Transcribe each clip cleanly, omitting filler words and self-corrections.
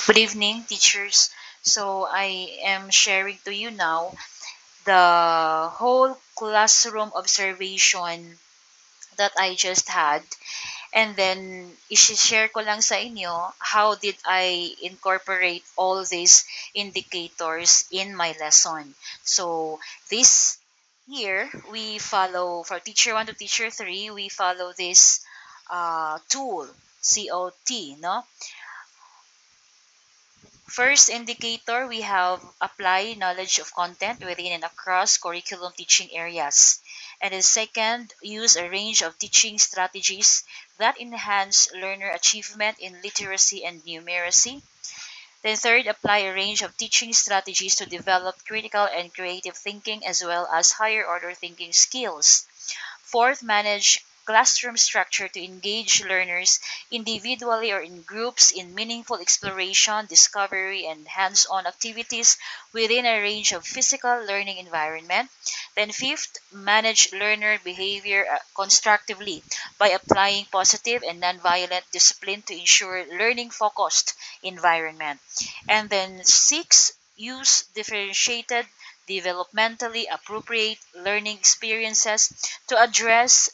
Good evening, teachers. So I am sharing to you now the whole classroom observation that I just had. And then i-share ko lang sa inyo how did I incorporate all these indicators in my lesson. So this year we follow for teacher 1 to teacher 3, we follow this tool COT, no? First indicator, we have apply knowledge of content within and across curriculum teaching areas. And then second, use a range of teaching strategies that enhance learner achievement in literacy and numeracy. Then third, apply a range of teaching strategies to develop critical and creative thinking as well as higher order thinking skills. Fourth, manage classroom structure to engage learners individually or in groups in meaningful exploration, discovery, and hands-on activities within a range of physical learning environment. Then fifth, manage learner behavior constructively by applying positive and nonviolent discipline to ensure learning-focused environment. And then six, use differentiated developmentally appropriate learning experiences to address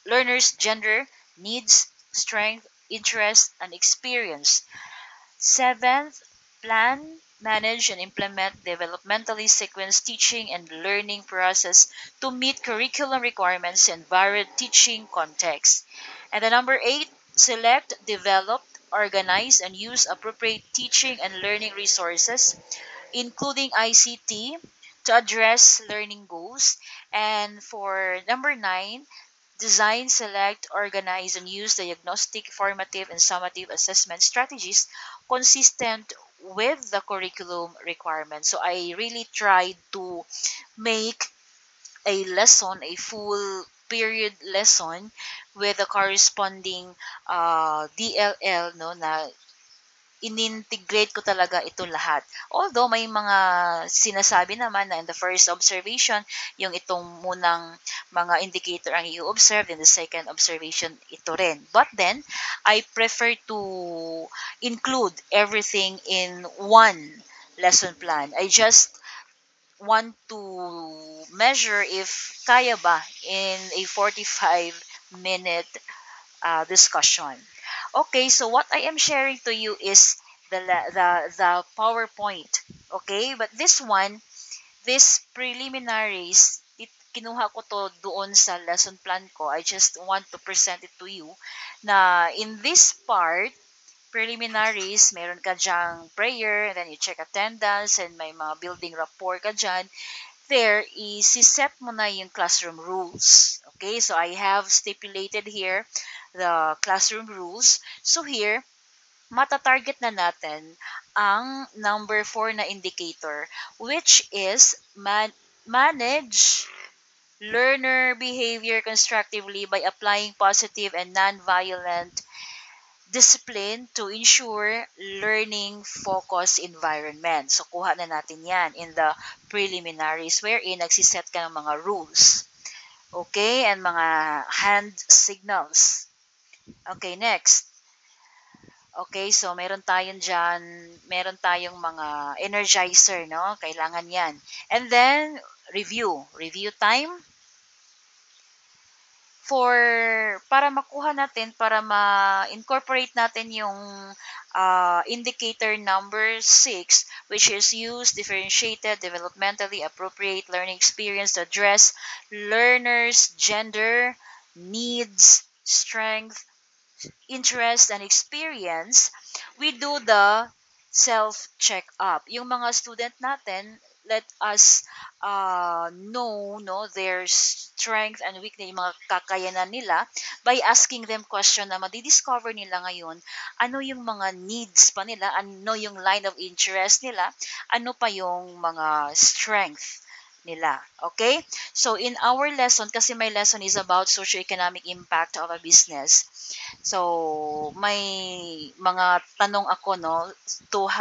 learners' gender, needs, strength, interest, and experience. Seventh, plan, manage, and implement developmentally sequenced teaching and learning process to meet curriculum requirements and varied teaching contexts. And the number eight, select, develop, organize, and use appropriate teaching and learning resources including ICT, to address learning goals. And for number nine, design, select, organize, and use diagnostic, formative, and summative assessment strategies consistent with the curriculum requirements. So I really tried to make a lesson, a full period lesson with the corresponding DLL, no, na inintegrate ko talaga ito lahat. Although may mga sinasabi naman na in the first observation, yung itong munang mga indicator ang i-observe, and the second observation, ito rin. But then, I prefer to include everything in one lesson plan. I just want to measure if kaya ba in a 45-minute discussion. Okay, so what I am sharing to you is the PowerPoint. Okay, but this one, this preliminaries, kinuha ko to doon sa lesson plan ko. I just want to present it to you na in this part, preliminaries, meron ka dyang prayer, and then you check attendance, and may mga building rapport ka dyan. There is set mo na yung classroom rules. Okay, so I have stipulated here the classroom rules. So here, matatarget na natin ang number 4 na indicator, which is manage learner behavior constructively by applying positive and non-violent discipline to ensure learning focused environment. So kuha na natin yan in the preliminaries wherein nagsiset ka ng mga rules. Okay, and mga hand signals. Okay, next. Okay, so meron tayong mga energizer, no? Kailangan yan. And then, review time for para makuha natin, para ma-incorporate natin yung indicator number 6, which is use differentiated, developmentally appropriate learning experience to address learners' gender, needs, strength, interest, and experience. We do the self-check-up. Yung mga student natin, let us know, no, their strength and weakness, yung mga kakayanan nila by asking them question na madidiscover nila ngayon ano yung mga needs pa nila, ano yung line of interest nila, ano pa yung mga strength nila. Okay? So in our lesson, kasi my lesson is about socioeconomic impact of a business. So may mga tanong ako, no, to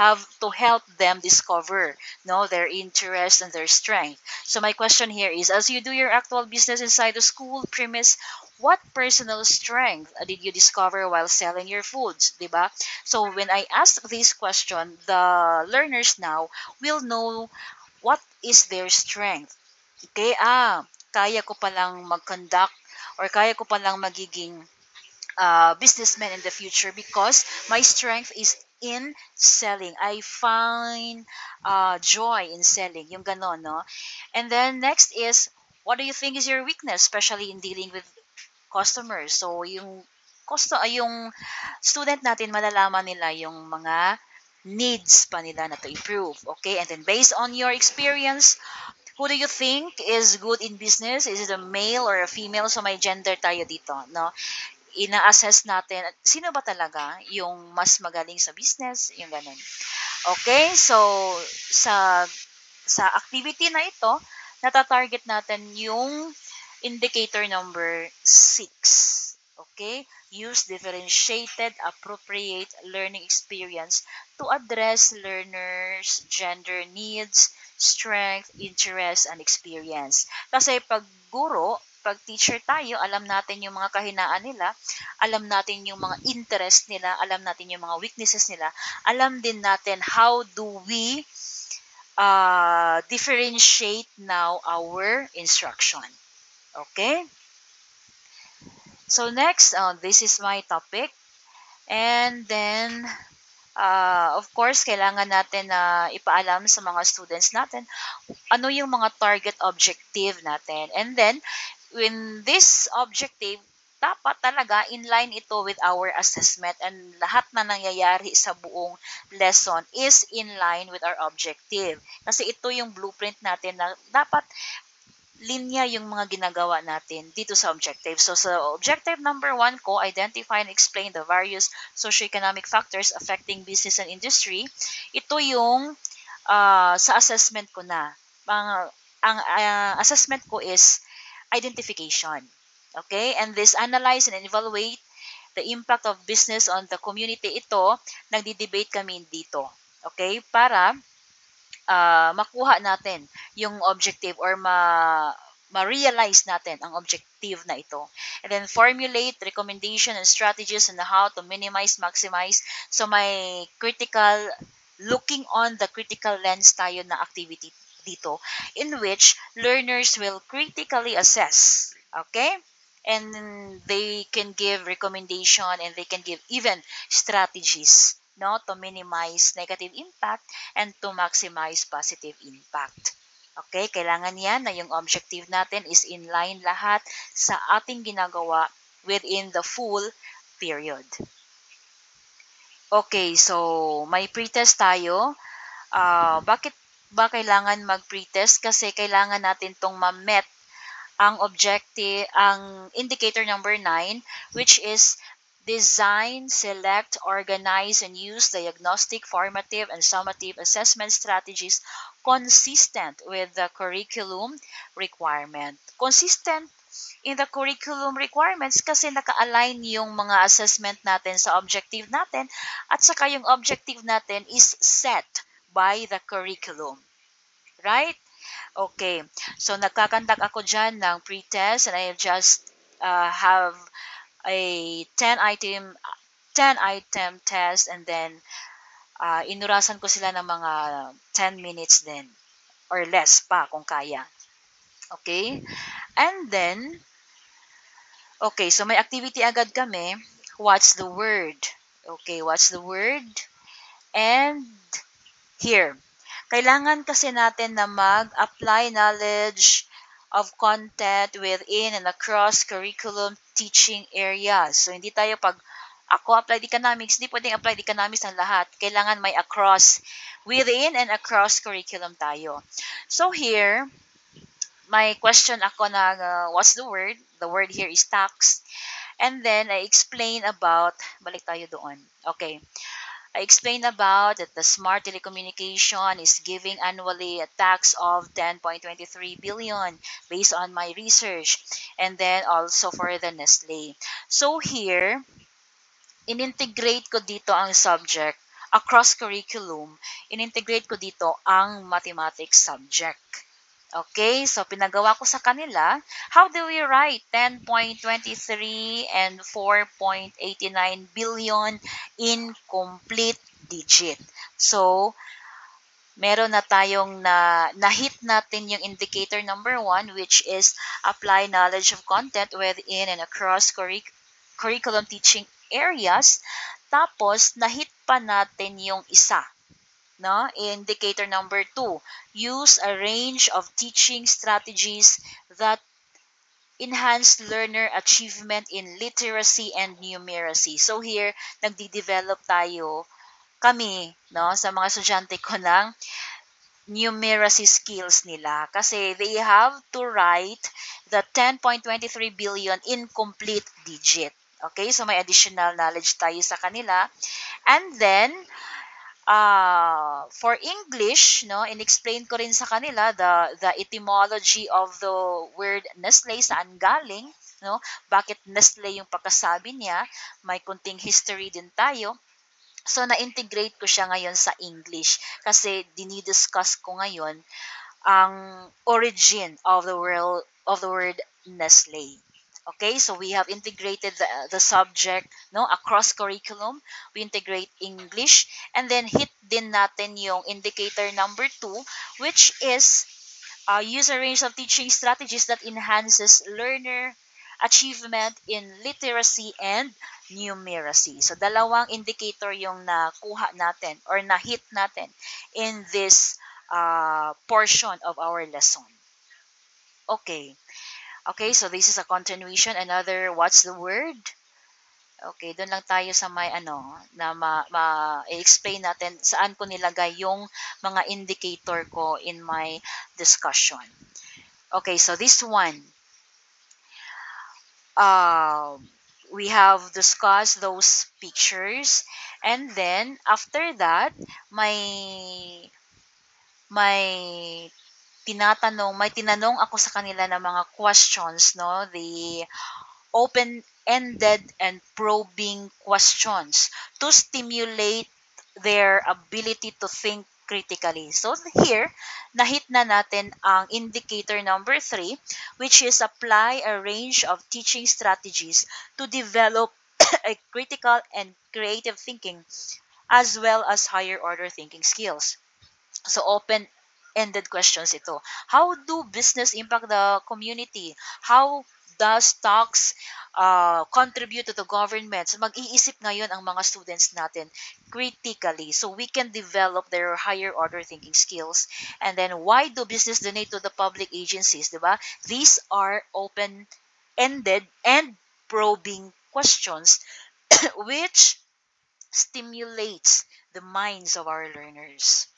help them discover, no, their interest and their strength. So my question here is, as you do your actual business inside the school premise, what personal strength did you discover while selling your foods, 'di ba? So when I ask this question, the learners now will know what is their strength. Okay, kaya ko palang mag-conduct or kaya ko palang magiging businessman in the future because my strength is in selling. I find joy in selling. Yung ganon, no? And then next is, what do you think is your weakness, especially in dealing with customers? So yung student natin malalaman nila yung mga needs pa nila na to improve. Okay? And then based on your experience, who do you think is good in business? Is it a male or a female? So may gender tayo dito, no? Ina-assess natin sino ba talaga yung mas magaling sa business, yung ganun. Okay, so sa sa activity na ito, nata-target natin yung indicator number 6. Okay? Use differentiated, appropriate learning experience to address learners' gender needs, strength, interest, and experience. Kasi pag guro, pag teacher tayo, alam natin yung mga kahinaan nila, alam natin yung mga interest nila, alam natin yung mga weaknesses nila, alam din natin how do we differentiate now our instruction. Okay? So next, this is my topic. And then, of course, kailangan natin na ipaalam sa mga students natin ano yung mga target objective natin. And then, when this objective, dapat talaga inline ito with our assessment and lahat na nangyayari sa buong lesson is in line with our objective. Kasi ito yung blueprint natin na dapat linya yung mga ginagawa natin dito sa objective. So, sa objective number 1 ko, identify and explain the various socioeconomic factors affecting business and industry. Ito yung sa assessment ko na. Ang assessment ko is identification. Okay? And this analyze and evaluate the impact of business on the community. Ito, nagdi-debate kami dito. Okay? Para makuha natin yung objective or ma-realize natin ang objective na ito. And then formulate recommendation and strategies on how to minimize, maximize. So may critical, looking on the critical lens tayo na activity dito in which learners will critically assess. Okay? And they can give recommendation and they can give even strategies, no, to minimize negative impact and to maximize positive impact. Okay, kailangan yan na yung objective natin is in line lahat sa ating ginagawa within the full period. Okay, so may pretest tayo. Bakit ba kailangan mag-pretest? Kasi kailangan natin tong ma-met ang objective, ang indicator number 9, which is design, select, organize, and use diagnostic, formative, and summative assessment strategies consistent with the curriculum requirement. Consistent in the curriculum requirements kasi naka-align yung mga assessment natin sa objective natin at saka yung objective natin is set by the curriculum. Right? Okay. So, nagkakandak ako dyan ng pre-test and I just have a 10 item test and then inurasan ko sila ng mga 10 minutes din or less pa kung kaya. Okay? And then, okay, so may activity agad kami. What's the word? Okay, what's the word? And here, kailangan kasi natin na mag-apply knowledge of content within and across curriculum teaching areas. So, hindi tayo pag ako applied economics, hindi pwedeng applied economics ng lahat. Kailangan may across, within and across curriculum tayo. So, here, may question ako na what's the word? The word here is tax. And then, I explain about, balik tayo doon. Okay. I explained about that the smart telecommunication is giving annually a tax of 10.23 billion based on my research and then also for the Nestle. So here, inintegrate ko dito ang subject across curriculum, inintegrate ko dito ang mathematics subject. Okay, so pinagawa ko sa kanila, how do we write 10.23 and 4.89 billion in complete digit? So, meron na tayong na-hit natin yung indicator number one, which is apply knowledge of content within and across curriculum teaching areas. Tapos, na-hit pa natin yung isa, no? Indicator number two, use a range of teaching strategies that enhance learner achievement in literacy and numeracy. So here, nagdi-develop tayo kami, no, sa mga estudyante ko ng numeracy skills nila kasi they have to write the 10.23 billion in complete digit. Okay, so may additional knowledge tayo sa kanila. And then, for English, no, in-explain ko rin sa kanila the etymology of the word Nestle, saan galing, no? Bakit Nestle yung pagkasabi niya? May kunting history din tayo. So, na-integrate ko siya ngayon sa English kasi dinidiscuss ko ngayon ang origin of the word Nestle. Okay, so we have integrated the subject, no, across curriculum. We integrate English and then hit din natin yung indicator number two, which is use a range of teaching strategies that enhances learner achievement in literacy and numeracy. So, dalawang indicator yung nakuha natin or na-hit natin in this portion of our lesson. Okay. Okay, so this is a continuation. Another, what's the word? Okay, doon lang tayo sa may na ma-explain natin saan ko nilagay yung mga indicator ko in my discussion. Okay, so this one, um, we have discussed those pictures, and then after that, may may tinanong ako sa kanila ng mga questions, no? The open-ended and probing questions to stimulate their ability to think critically. So here, nahit na natin ang indicator number three, which is apply a range of teaching strategies to develop a critical and creative thinking as well as higher order thinking skills. So open-ended questions ito. How do business impact the community? How does tax contribute to the government? So mag-iisip ngayon ang mga students natin critically so we can develop their higher order thinking skills. And then why do business donate to the public agencies, di ba? These are open-ended and probing questions which stimulates the minds of our learners.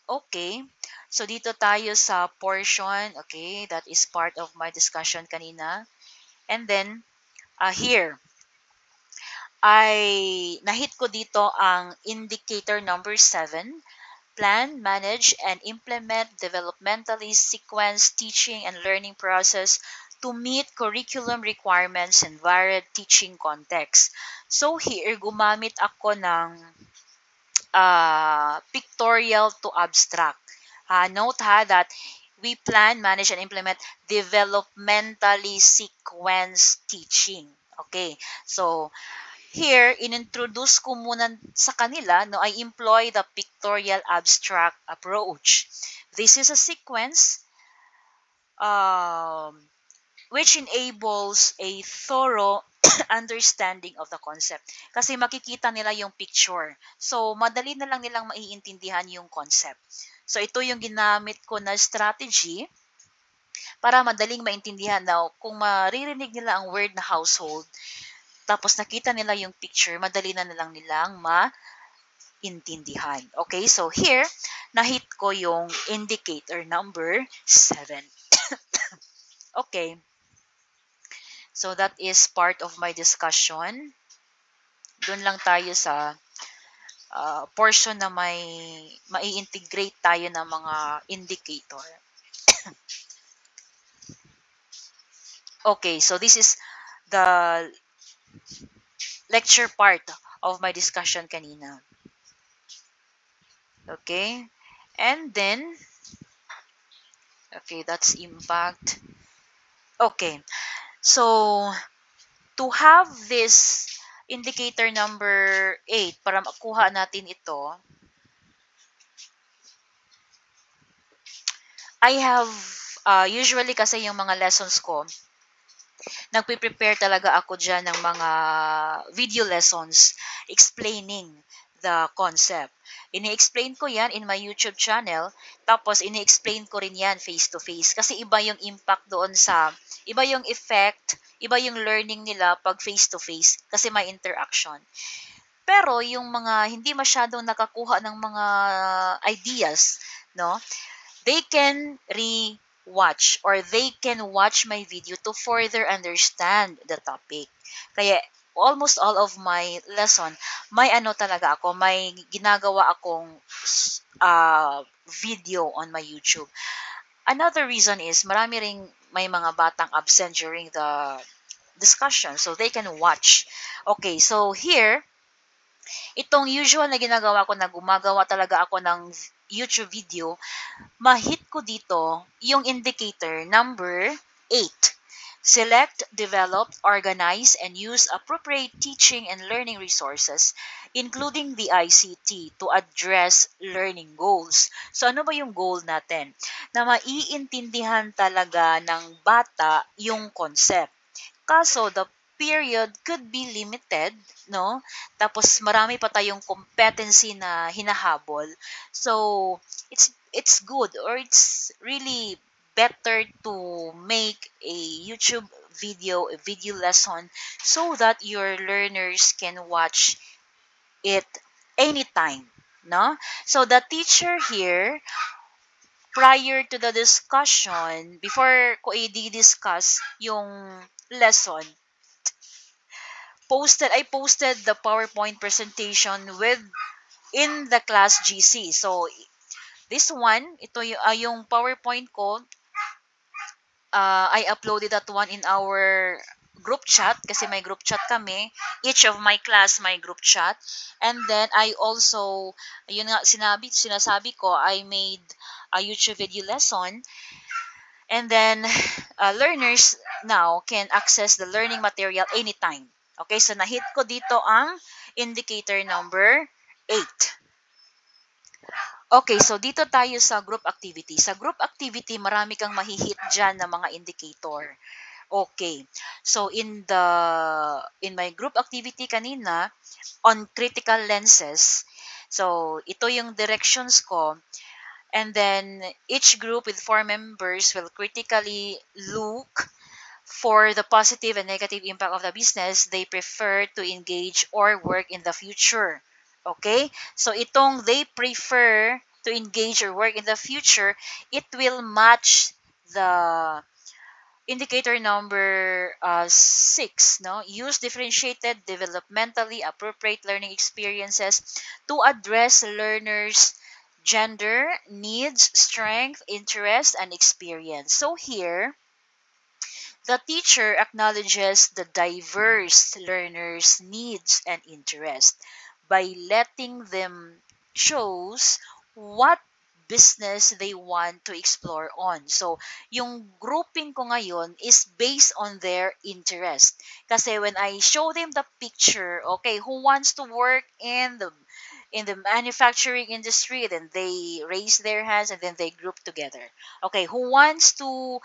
Okay. So dito tayo sa portion, okay, that is part of my discussion kanina. And then here, nahit ko dito ang indicator number 7, plan, manage, and implement developmentally sequenced teaching and learning process to meet curriculum requirements and varied teaching contexts. So here, gumamit ako ng pictorial to abstract. Note that we plan, manage, and implement developmentally sequenced teaching. Okay, so here, inintroduce ko muna sa kanila, no, I employ the pictorial abstract approach. This is a sequence um, which enables a thorough understanding of the concept. Kasi makikita nila yung picture. So, madali na lang nilang maiintindihan yung concept. So, ito yung ginamit ko na strategy para madaling maintindihan na kung maririnig nila ang word na household, tapos nakita nila yung picture, madali na lang nilang maintindihan. Okay, so here, nahit ko yung indicator number 7. Okay. So that is part of my discussion. Doon lang tayo sa portion na mai-integrate tayo ng mga indicator. Okay, so this is the lecture part of my discussion kanina. Okay? And then, Okay, that's impact. Okay, so to have this indicator number 8, para makuha natin ito, I have, usually kasi yung mga lessons ko, nagpe-prepare talaga ako dyan ng mga video lessons explaining the concept. Ini-explain ko yan in my YouTube channel, tapos ini-explain ko rin yan face-to-face. Kasi iba yung impact doon sa, iba yung effect, iba yung learning nila pag face-to-face kasi may interaction. Pero yung mga hindi masyadong nakakuha ng mga ideas, no? They can re-watch or they can watch my video to further understand the topic. Kaya almost all of my lesson, may ano talaga ako, may ginagawa akong video on my YouTube. Another reason is marami ring may mga batang absent during the discussion so they can watch. Okay, so here, itong usual na ginagawa ko na gumagawa talaga ako ng YouTube video, ma-hit ko dito yung indicator number 8. Select, develop, organize, and use appropriate teaching and learning resources, including the ICT, to address learning goals. So ano ba yung goal natin? Na maiintindihan talaga ng bata yung concept. Kaso, the period could be limited, no? Tapos marami pa tayong competency na hinahabol. So, it's good or it's really better to make a YouTube video, a video lesson so that your learners can watch it anytime, no? So the teacher here, prior to the discussion, before ko i-discuss yung lesson, I posted the PowerPoint presentation with in the class GC. So this one, ito yung PowerPoint ko, I uploaded that one in our group chat kasi may group chat kami. Each of my class may group chat. And then I also, yun nga sinasabi ko, I made a YouTube video lesson. And then learners now can access the learning material anytime. Okay, so nahit ko dito ang indicator number 8. Okay, so dito tayo sa group activity. Sa group activity, marami kang mahihit dyan na mga indicator. Okay. So in my group activity kanina on critical lenses, so ito yung directions ko, and then each group with 4 members will critically look for the positive and negative impact of the business they prefer to engage or work in the future. Okay? So itong they prefer to engage or work in the future, it will match the indicator number 6, no? Use differentiated, developmentally appropriate learning experiences to address learners' gender, needs, strength, interest, and experience. So here, the teacher acknowledges the diverse learners' needs and interests by letting them choose what business they want to explore on. So, yung grouping ko ngayon is based on their interest. Kasi when I show them the picture, okay, who wants to work in the manufacturing industry, then they raise their hands and then they group together. Okay, who wants to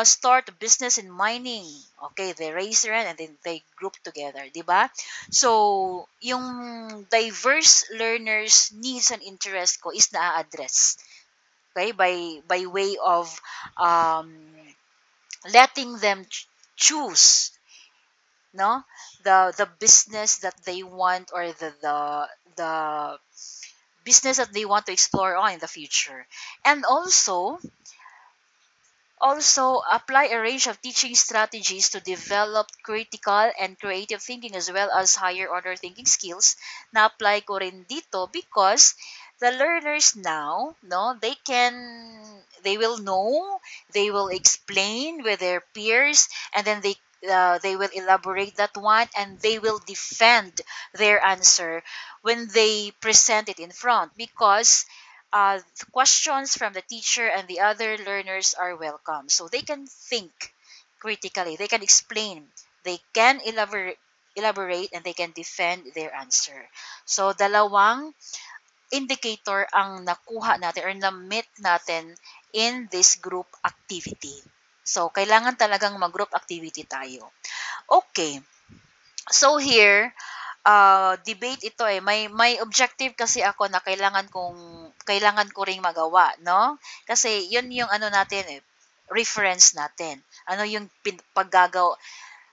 start a business in mining? Okay, they raise their hand and then they group together, di ba? So, yung diverse learners needs and interest ko is na-address, okay, by way of um, letting them choose, no, the business that they want, or the business that they want to explore on in the future. And also apply a range of teaching strategies to develop critical and creative thinking as well as higher order thinking skills. Na apply ko rin dito because the learners now, no, they will know, they will explain with their peers, and then they will elaborate that one, and they will defend their answer when they present it in front, because questions from the teacher and the other learners are welcome. So they can think critically, they can explain, they can elaborate, and they can defend their answer. So dalawang indicator ang nakuha natin or na-meet natin in this group activity. So, kailangan talagang mag-group activity tayo. Okay. So, here, debate ito eh. May objective kasi ako na kailangan ko ring magawa, no? Kasi yun yung ano natin eh, reference natin. Ano yung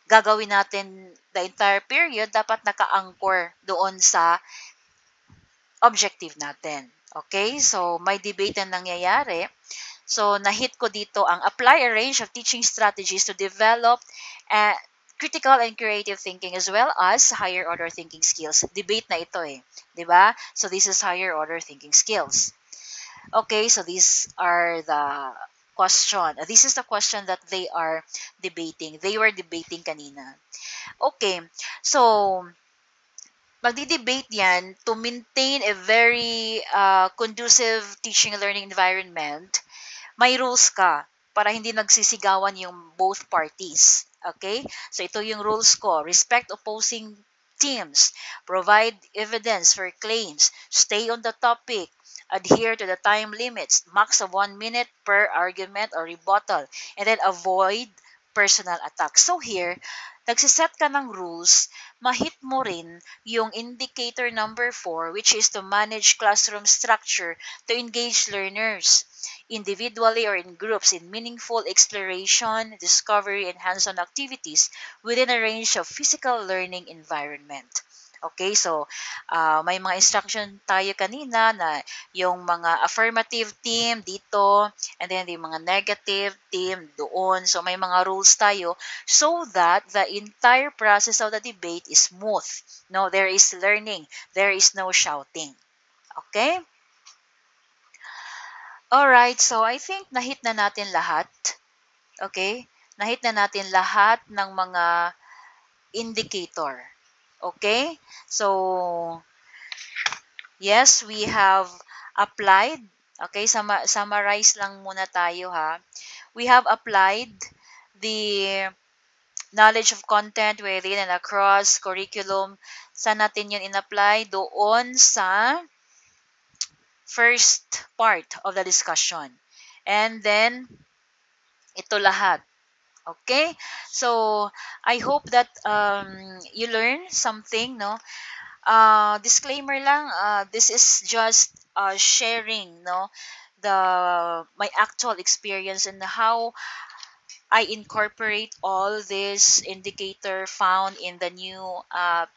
gagawin natin the entire period, dapat naka-anchor doon sa objective natin. Okay? So, may debate na nangyayari. So, nahit ko dito ang apply a range of teaching strategies to develop critical and creative thinking as well as higher order thinking skills. Debate na ito eh. 'Di ba? So, this is higher order thinking skills. Okay, so these are the question. This is the question that they are debating. They were debating kanina. Okay, so magdi-debate yan to maintain a very conducive teaching and learning environment. May rules ka para hindi nagsisigawan yung both parties. Okay? So ito yung rules ko. Respect opposing teams. Provide evidence for claims. Stay on the topic. Adhere to the time limits. Max of 1 minute per argument or rebuttal. And then avoid personal attacks. So here, nagsiset ka ng rules, mahit mo rin yung indicator number 4, which is to manage classroom structure to engage learners individually or in groups in meaningful exploration, discovery, and hands-on activities within a range of physical learning environment. Okay, so may mga instruction tayo kanina na yung mga affirmative team dito and then yung mga negative team doon. So may mga rules tayo so that the entire process of the debate is smooth. No, there is learning, there is no shouting. Okay? Alright, so I think nahit na natin lahat. Okay? Nahit na natin lahat ng mga indicator. Okay? So, yes, we have applied. Okay, summarize lang muna tayo ha. We have applied the knowledge of content within and across curriculum. Saan natin yun in-apply? Doon sa first part of the discussion. And then, ito lahat. Okay? So, I hope that you learn something, no? Disclaimer lang, this is just sharing, no? My actual experience and how I incorporate all this indicator found in the new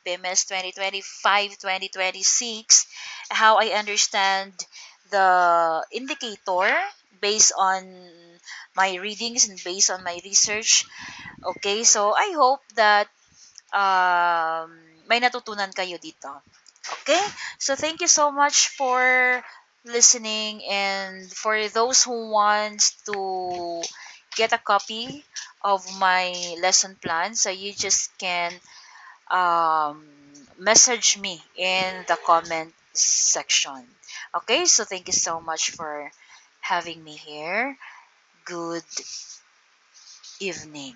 PMS 2025-2026, how I understand the indicator based on my readings and based on my research. Okay, so I hope that may natutunan kayo dito. Okay, so thank you so much for listening, and for those who want to get a copy of my lesson plan, so you just can um, message me in the comment section. Okay, so thank you so much for having me here. Good evening.